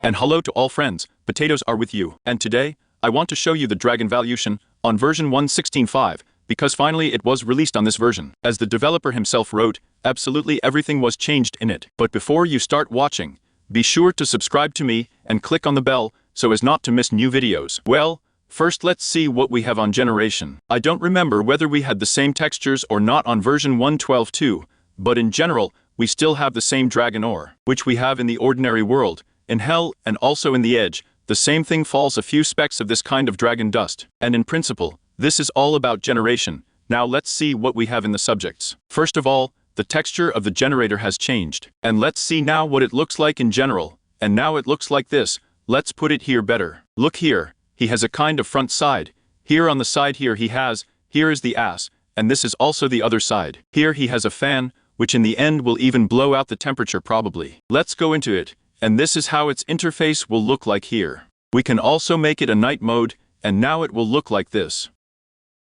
And hello to all friends, potatoes are with you. And today, I want to show you the Draconic Evolution on version 1.16.5, because finally it was released on this version. As the developer himself wrote, absolutely everything was changed in it. But before you start watching, be sure to subscribe to me and click on the bell so as not to miss new videos. Well, first let's see what we have on generation. I don't remember whether we had the same textures or not on version 1.12.2, but in general, we still have the same dragon ore, which we have in the ordinary world, in hell, and also in the edge. The same thing falls a few specks of this kind of dragon dust. And in principle, this is all about generation. Now let's see what we have in the subjects. First of all, the texture of the generator has changed. And let's see now what it looks like in general. And now it looks like this. Let's put it here better. Look here, he has a kind of front side. Here on the side here is the ass, and this is also the other side. Here he has a fan, which in the end will even blow out the temperature probably. Let's go into it, and this is how its interface will look like here. We can also make it a night mode, and now it will look like this.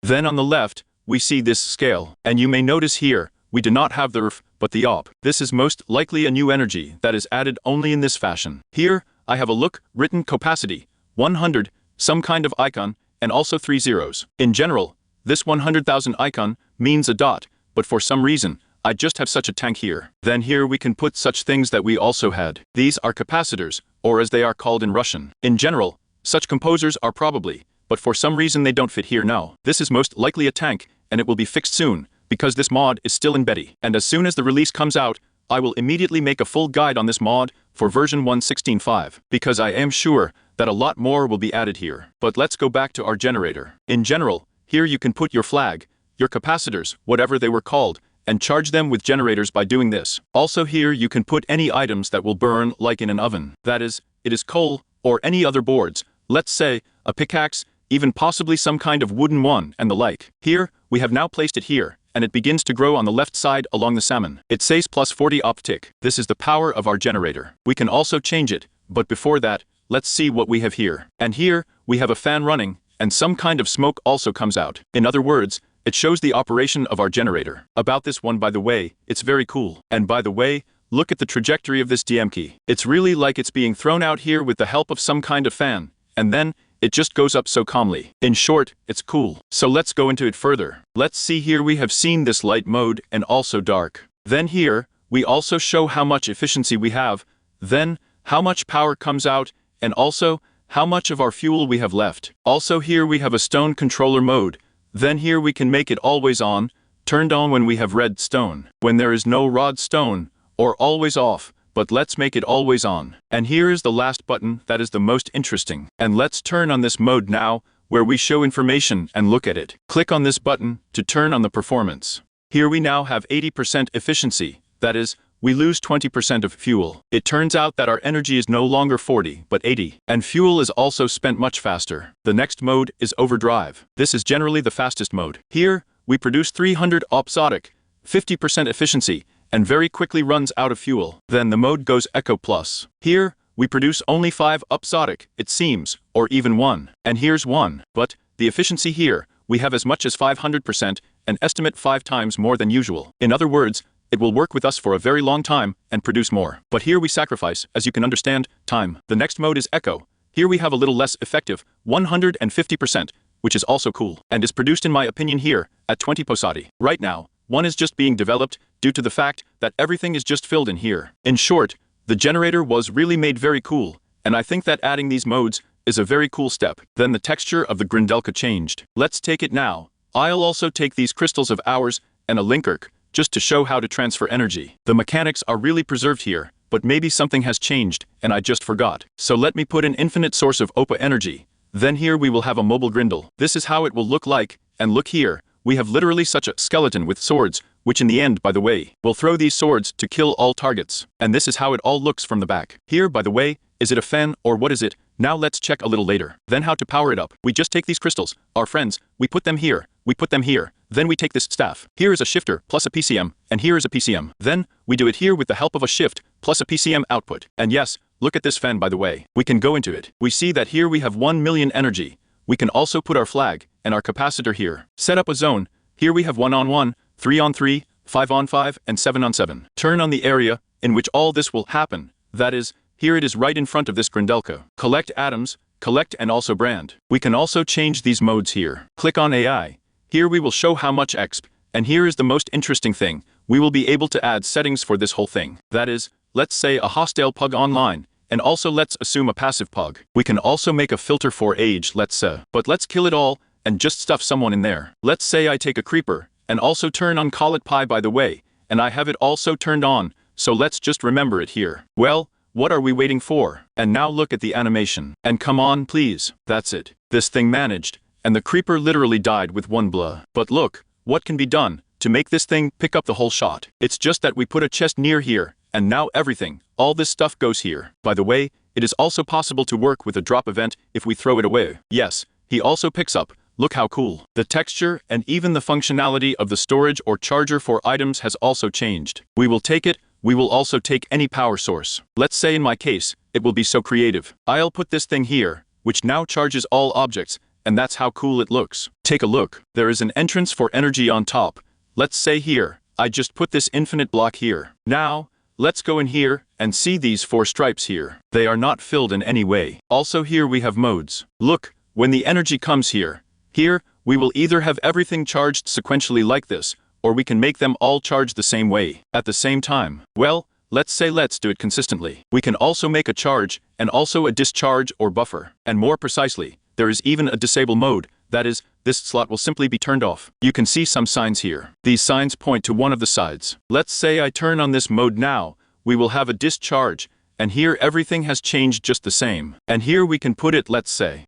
Then on the left, we see this scale, and you may notice here, we do not have the rf, but the op. This is most likely a new energy that is added only in this fashion. Here, I have a look, written capacity, 100, some kind of icon, and also 3 zeros. In general, this 100,000 icon means a dot, but for some reason, I just have such a tank here. Then here we can put such things that we also had. These are capacitors, or as they are called in Russian. In general, such composers are probably, but for some reason they don't fit here now. This is most likely a tank, and it will be fixed soon, because this mod is still in beta. And as soon as the release comes out, I will immediately make a full guide on this mod for version 1.16.5, because I am sure that a lot more will be added here. But let's go back to our generator. In general, here you can put your flag, your capacitors, whatever they were called, and charge them with generators by doing this. Also here you can put any items that will burn like in an oven. That is, it is coal, or any other boards, let's say, a pickaxe, even possibly some kind of wooden one and the like. Here, we have now placed it here, and it begins to grow on the left side along the salmon. It says plus 40 optic. This is the power of our generator. We can also change it, but before that, let's see what we have here. And here, we have a fan running, and some kind of smoke also comes out. In other words, it shows the operation of our generator. About this one, by the way, it's very cool. And by the way, look at the trajectory of this DM key. It's really like it's being thrown out here with the help of some kind of fan, and then it just goes up so calmly. In short, it's cool. So let's go into it further. Let's see here we have seen this light mode and also dark. Then here, we also show how much efficiency we have, then how much power comes out, and also how much of our fuel we have left. Also here we have a stone controller mode. Then here we can make it always on, turned on when we have red stone, when there is no rod stone, or always off, but let's make it always on. And here is the last button that is the most interesting. And let's turn on this mode now, where we show information and look at it. Click on this button to turn on the performance. Here we now have 80% efficiency, that is, we lose 20% of fuel. It turns out that our energy is no longer 40, but 80. And fuel is also spent much faster. The next mode is overdrive. This is generally the fastest mode. Here, we produce 300 opsotic, 50% efficiency, and very quickly runs out of fuel. Then the mode goes Echo Plus. Here, we produce only 5 opsotic, it seems, or even 1. And here's 1. But, the efficiency here, we have as much as 500%, and estimate 5 times more than usual. In other words, it will work with us for a very long time and produce more. But here we sacrifice, as you can understand, time. The next mode is Echo. Here we have a little less effective, 150%, which is also cool, and is produced in my opinion here, at 20 posati. Right now, one is just being developed, due to the fact that everything is just filled in here. In short, the generator was really made very cool, and I think that adding these modes is a very cool step. Then the texture of the Grindelka changed. Let's take it now. I'll also take these crystals of ours and a linkerk, just to show how to transfer energy. The mechanics are really preserved here, but maybe something has changed, and I just forgot. So let me put an infinite source of OPA energy. Then here we will have a mobile grindel. This is how it will look like, and look here, we have literally such a skeleton with swords, which in the end, by the way, will throw these swords to kill all targets. And this is how it all looks from the back. Here, by the way, is it a fan, or what is it? Now let's check a little later. Then how to power it up. We just take these crystals, our friends, we put them here, we put them here. Then we take this staff. Here is a shifter plus a PCM, and here is a PCM. Then, we do it here with the help of a shift plus a PCM output. And yes, look at this fan by the way. We can go into it. We see that here we have 1 million energy. We can also put our flag and our capacitor here. Set up a zone. Here we have 1 on 1, 3 on 3, 5 on 5, and 7 on 7. Turn on the area in which all this will happen. That is, here it is right in front of this Grindelka. Collect atoms, collect and also brand. We can also change these modes here. Click on AI. Here we will show how much exp, and here is the most interesting thing. We will be able to add settings for this whole thing. That is, let's say a hostile pug online, and also let's assume a passive pug. We can also make a filter for age, let's say. But let's kill it all, and just stuff someone in there. Let's say I take a creeper, and also turn on call it pie by the way, and I have it also turned on, so let's just remember it here. Well, what are we waiting for? And now look at the animation. And come on please, that's it. This thing managed, and the creeper literally died with one blow. But look, what can be done to make this thing pick up the whole shot? It's just that we put a chest near here, and now everything, all this stuff goes here. By the way, it is also possible to work with a drop event if we throw it away. Yes, he also picks up. Look how cool. The texture and even the functionality of the storage or charger for items has also changed. We will take it. We will also take any power source. Let's say in my case, it will be so creative. I'll put this thing here, which now charges all objects, and that's how cool it looks. Take a look. There is an entrance for energy on top. Let's say here, I just put this infinite block here. Now, let's go in here and see these 4 stripes here. They are not filled in any way. Also here we have modes. Look, when the energy comes here, we will either have everything charged sequentially like this, or we can make them all charge the same way, at the same time. Well, let's do it consistently. We can also make a charge, and also a discharge or buffer. And more precisely, there is even a disable mode, that is, this slot will simply be turned off. You can see some signs here. These signs point to one of the sides. Let's say I turn on this mode now, we will have a discharge, and here everything has changed just the same. And here we can put it, let's say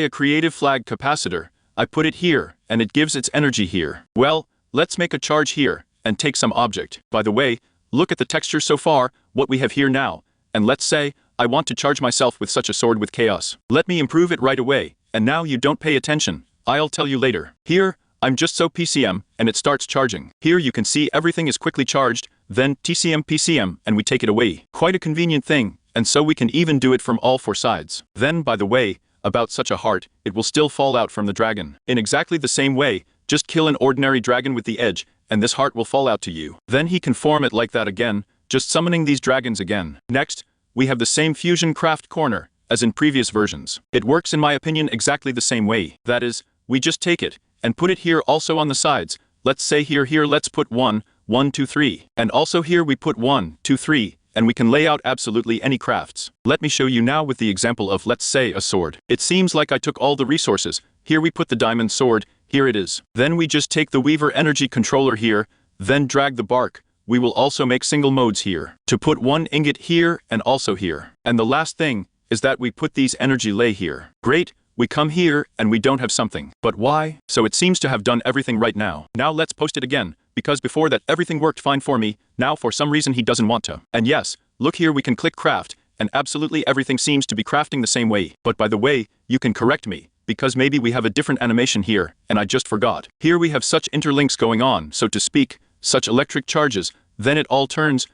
a creative flag capacitor. I put it here, and it gives its energy here. Well, let's make a charge here, and take some object. By the way, look at the texture so far, what we have here now, and let's say, I want to charge myself with such a sword with chaos. Let me improve it right away, and now you don't pay attention. I'll tell you later. Here, I'm just so PCM, and it starts charging. Here you can see everything is quickly charged, then TCM PCM, and we take it away. Quite a convenient thing, and so we can even do it from all 4 sides. Then, by the way, about such a heart, it will still fall out from the dragon. In exactly the same way, just kill an ordinary dragon with the edge, and this heart will fall out to you. Then he can form it like that again, just summoning these dragons again. Next, we have the same fusion craft corner, as in previous versions. It works in my opinion exactly the same way. That is, we just take it, and put it here also on the sides. Let's say here let's put 1, 1, 2, 3. And also here we put 1, 2, 3. And we can lay out absolutely any crafts. Let me show you now with the example of, let's say, a sword. It seems like I took all the resources. Here we put the diamond sword, here it is. Then we just take the Weaver energy controller here, then drag the bark. We will also make single modes here, to put 1 ingot here and also here. And the last thing is that we put these energy lay here. Great, we come here and we don't have something. But why? So it seems to have done everything right now. Now let's post it again. Because before that everything worked fine for me, now for some reason he doesn't want to. And yes, look here we can click craft, and absolutely everything seems to be crafting the same way. But by the way, you can correct me, because maybe we have a different animation here, and I just forgot. Here we have such interlinks going on, so to speak, such electric charges, then it all turns,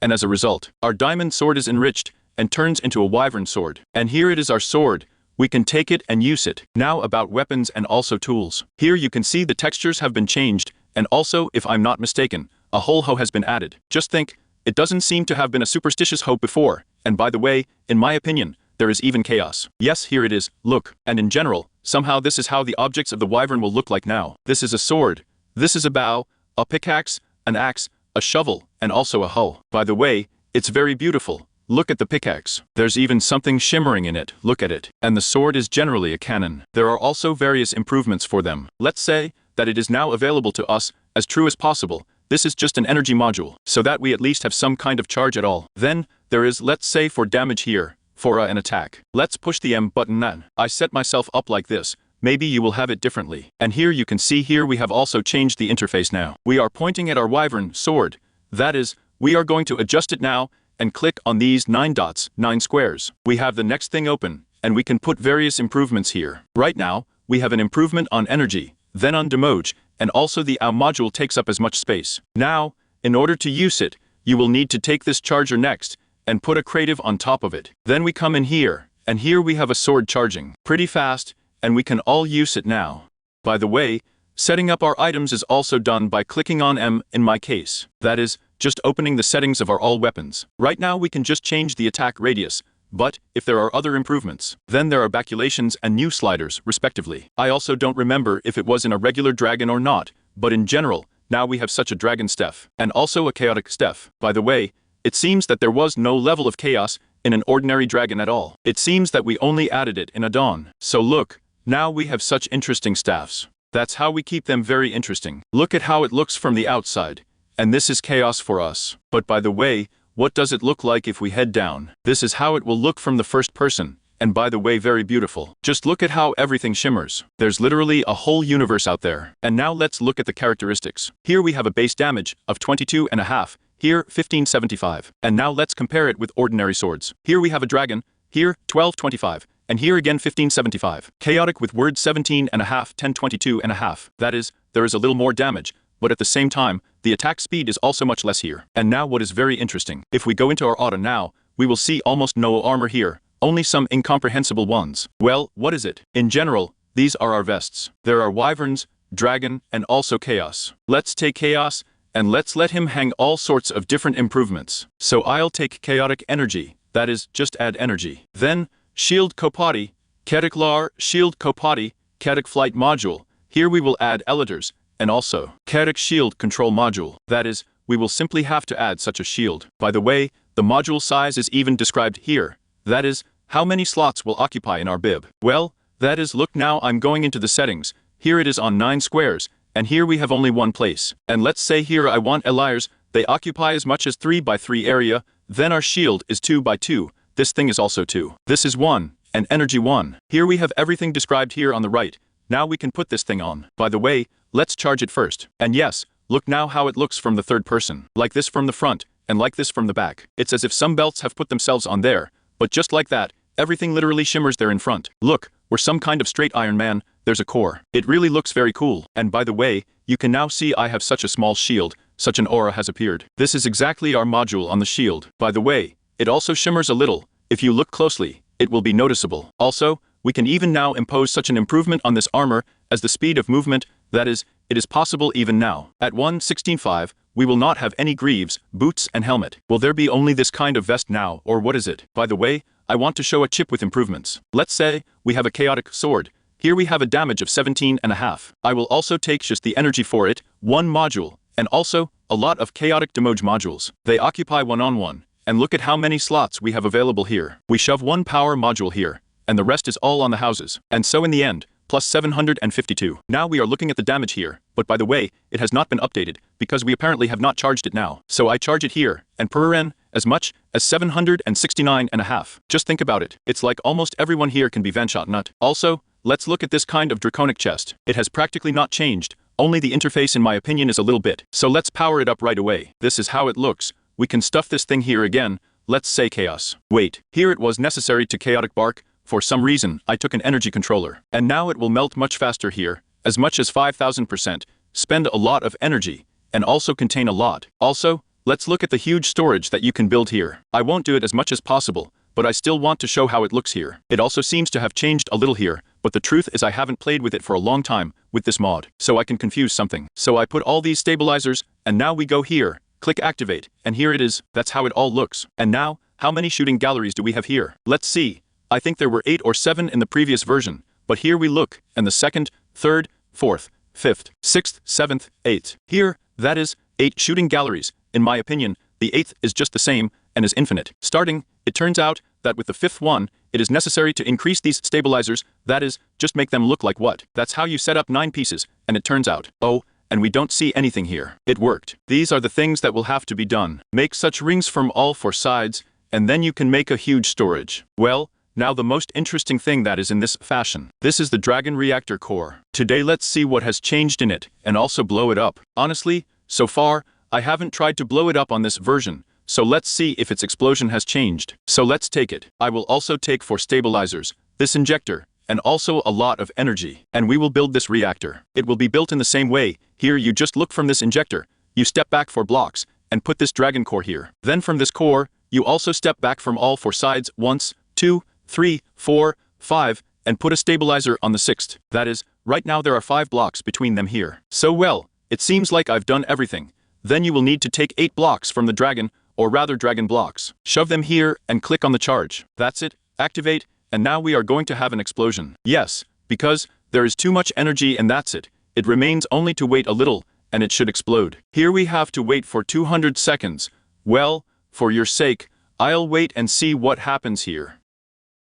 and as a result, our diamond sword is enriched, and turns into a wyvern sword. And here it is our sword. We can take it and use it. Now about weapons and also tools. Here you can see the textures have been changed, and also, if I'm not mistaken, a whole hoe has been added. Just think, it doesn't seem to have been a superstitious hoe before, and by the way, in my opinion, there is even chaos. Yes, here it is, look, and in general, somehow this is how the objects of the wyvern will look like now. This is a sword, this is a bow, a pickaxe, an axe, a shovel, and also a hoe. By the way, it's very beautiful. Look at the pickaxe. There's even something shimmering in it, look at it. And the sword is generally a cannon. There are also various improvements for them. Let's say that it is now available to us, as true as possible. This is just an energy module, so that we at least have some kind of charge at all. Then, there is, let's say for damage here, for an attack. Let's push the M button then. I set myself up like this. Maybe you will have it differently. And here you can see here we have also changed the interface now. We are pointing at our wyvern sword. That is, we are going to adjust it now, and click on these 9 dots, 9 squares. We have the next thing open, and we can put various improvements here. Right now, we have an improvement on energy, then on damage, and also the OW module takes up as much space. Now, in order to use it, you will need to take this charger next, and put a creative on top of it. Then we come in here, and here we have a sword charging. Pretty fast, and we can all use it now. By the way, setting up our items is also done by clicking on M in my case. That is, just opening the settings of our all weapons. Right now we can just change the attack radius, but if there are other improvements, then there are baculations and new sliders, respectively. I also don't remember if it was in a regular dragon or not, but in general, now we have such a dragon Steph, and also a chaotic Steph. By the way, it seems that there was no level of chaos in an ordinary dragon at all. It seems that we only added it in a dawn. So look, now we have such interesting staffs. That's how we keep them very interesting. Look at how it looks from the outside. And this is chaos for us. But by the way, what does it look like if we head down? This is how it will look from the first person. And by the way, very beautiful. Just look at how everything shimmers. There's literally a whole universe out there. And now let's look at the characteristics. Here we have a base damage of 22.5. Here, 1575. And now let's compare it with ordinary swords. Here we have a dragon. Here, 1225. And here again 1575. Chaotic with word 17.5, 1022.5. That is, there is a little more damage, but at the same time, the attack speed is also much less here. And now what is very interesting, if we go into our auto now, we will see almost no armor here, only some incomprehensible ones. Well, what is it? In general, these are our vests. There are wyverns, dragon, and also chaos. Let's take chaos, and let's let him hang all sorts of different improvements. So I'll take chaotic energy, that is, just add energy. Then, shield kopati, chaotic lar, shield kopati, chaotic flight module. Here we will add eliters, and also chaotic shield control module. That is, we will simply have to add such a shield. By the way, the module size is even described here. That is, how many slots will occupy in our bib. Well, that is, look now I'm going into the settings. Here it is on 9 squares, and here we have only one place. And let's say here I want eliars, they occupy as much as 3 by 3 area, then our shield is 2 by 2. This thing is also 2. This is 1, and energy 1. Here we have everything described here on the right. Now we can put this thing on. By the way, let's charge it first. And yes, look now how it looks from the third person. Like this from the front, and like this from the back. It's as if some belts have put themselves on there, but just like that, everything literally shimmers there in front. Look, we're some kind of straight Iron Man, there's a core. It really looks very cool. And by the way, you can now see I have such a small shield, such an aura has appeared. This is exactly our module on the shield. By the way, it also shimmers a little. If you look closely, it will be noticeable. Also, we can even now impose such an improvement on this armor as the speed of movement, that is, it is possible even now. At 1.16.5, we will not have any greaves, boots and helmet. Will there be only this kind of vest now, or what is it? By the way, I want to show a chip with improvements. Let's say, we have a chaotic sword. Here we have a damage of 17.5. I will also take just the energy for it, 1 module, and also, a lot of chaotic demoge modules. They occupy 1-on-1. And look at how many slots we have available here. We shove 1 power module here, and the rest is all on the houses. And so in the end, plus 752. Now we are looking at the damage here, but by the way, it has not been updated, because we apparently have not charged it now. So I charge it here, and per N, as much as 769.5. Just think about it. It's like almost everyone here can be Vanshot Nut. Also, let's look at this kind of draconic chest. It has practically not changed, only the interface in my opinion is a little bit. So let's power it up right away. This is how it looks. We can stuff this thing here again, let's say chaos. Wait, here it was necessary to chaotic bark, for some reason I took an energy controller. And now it will melt much faster here, as much as 5000%, spend a lot of energy, and also contain a lot. Also, let's look at the huge storage that you can build here. I won't do it as much as possible, but I still want to show how it looks here. It also seems to have changed a little here, but the truth is I haven't played with it for a long time, with this mod, so I can confuse something. So I put all these stabilizers, and now we go here. Click activate, and here it is. That's how it all looks. And now, how many shooting galleries do we have here? Let's see. I think there were 8 or 7 in the previous version, but here we look, and the 2nd, 3rd, 4th, 5th, 6th, 7th, 8th. Here, that is, 8 shooting galleries. In my opinion, the 8th is just the same, and is infinite. Starting, it turns out that with the 5th one, it is necessary to increase these stabilizers, that is, just make them look like what? That's how you set up 9 pieces, and it turns out, oh, and we don't see anything here. It worked. These are the things that will have to be done. Make such rings from all 4 sides, and then you can make a huge storage. Well, now the most interesting thing that is in this fashion. This is the Dragon Reactor core. Today let's see what has changed in it, and also blow it up. Honestly, so far, I haven't tried to blow it up on this version, so let's see if its explosion has changed. So let's take it. I will also take 4 stabilizers, this injector, and also a lot of energy. And we will build this reactor. It will be built in the same way. Here you just look from this injector, you step back 4 blocks, and put this dragon core here. Then from this core, you also step back from all 4 sides once, 2, 3, 4, 5, and put a stabilizer on the 6th. That is, right now there are 5 blocks between them here. So well, it seems like I've done everything. Then you will need to take 8 blocks from the dragon, or rather dragon blocks. Shove them here and click on the charge. That's it, activate, and now we are going to have an explosion. Yes, because there is too much energy and that's it. It remains only to wait a little, and it should explode. Here we have to wait for 200 seconds. Well, for your sake, I'll wait and see what happens here.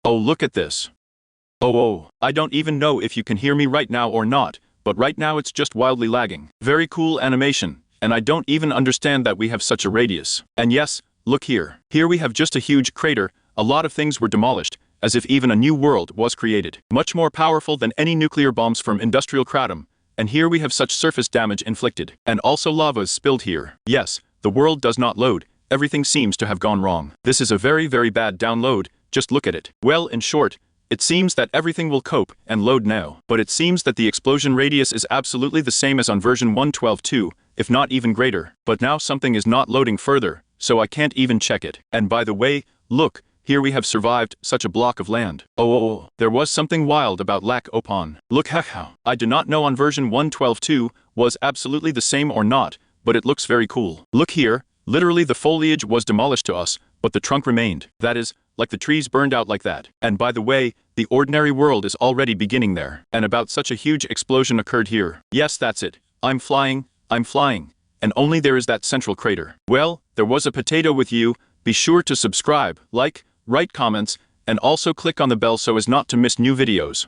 Oh, look at this. Oh, I don't even know if you can hear me right now or not, but right now it's just wildly lagging. Very cool animation, and I don't even understand that we have such a radius. And yes, look here. Here we have just a huge crater. A lot of things were demolished, as if even a new world was created. Much more powerful than any nuclear bombs from industrial kratom. And here we have such surface damage inflicted. And also lava is spilled here. Yes, the world does not load. Everything seems to have gone wrong. This is a very, very bad download. Just look at it. Well, in short, it seems that everything will cope and load now. But it seems that the explosion radius is absolutely the same as on version 1.12.2, if not even greater. But now something is not loading further, so I can't even check it. And by the way, look, here we have survived such a block of land. Oh, there was something wild about Lac Opon. Look how. I do not know on version 1.12.2 was absolutely the same or not, but it looks very cool. Look here, literally the foliage was demolished to us, but the trunk remained. That is, like the trees burned out like that. And by the way, the ordinary world is already beginning there. And about such a huge explosion occurred here. Yes, that's it. I'm flying. And only there is that central crater. Well, there was a potato with you. Be sure to subscribe, like, write comments, and also click on the bell so as not to miss new videos.